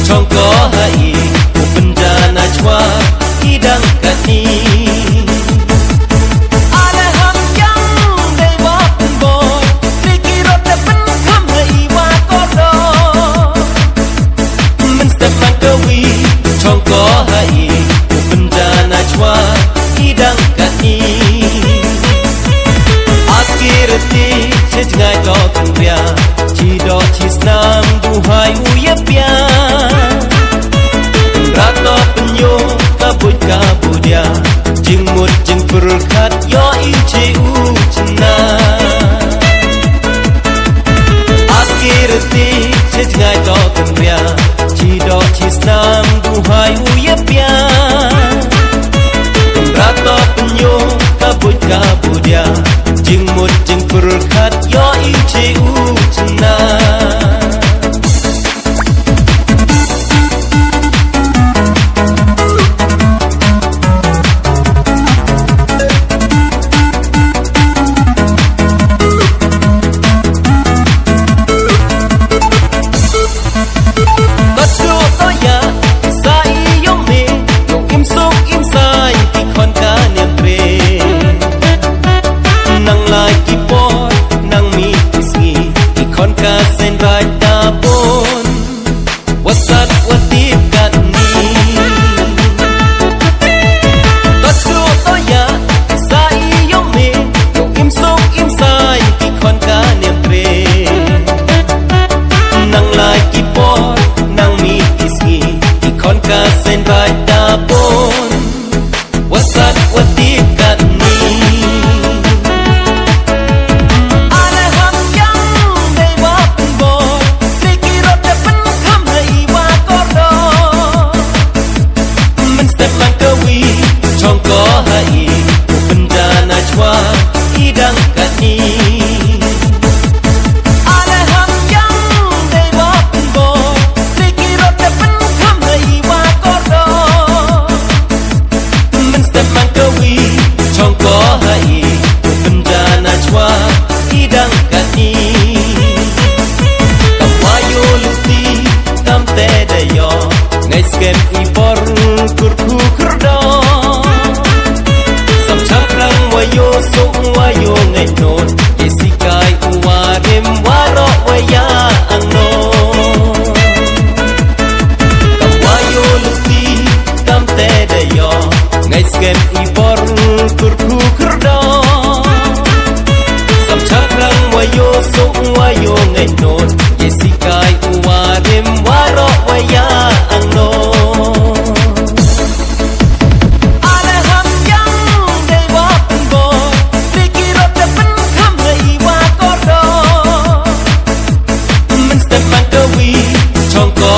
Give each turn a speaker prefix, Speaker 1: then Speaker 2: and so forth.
Speaker 1: Chongko hai bencana cua hidang kani ada ham yang dewa boy dikira tepen kam hai wa kodo menstepan kewi Chongko hai bencana cua hidang kani askirti sejngai do kembia cido cisnam duhai uyapia Rato penyo kabut kabudia jengmut jeng berkat yo ice ucena askirti sejngai do kembia cido cisnam duhai uyapia Rato penyo kabut kabudia jengmut jeng berkat yo ice ucena Wasat watip kani Tatsu toya sa iyong me Yung imsong imsay Ikon ka niyempre Nang laki po Nang mitisgi Ikon ka senbay tapon Wasat watip kani Chongko hai bencana cua hidang kani ada ham yang dewa boy dikira tepen kam hai wa kodo menstepan kewi Chongko hai bencana cua hidang kani kawayo luti kam tedayo ngai skem ipor kurku kurdo wayo so wayo ngai non yesikai uwarim waro waya angno kawayo luti kam tedayo ngai skem ibor kurku kurdo sam chakrang wayo so wayo ngai non yesikai uwarim waro waya angno Chongko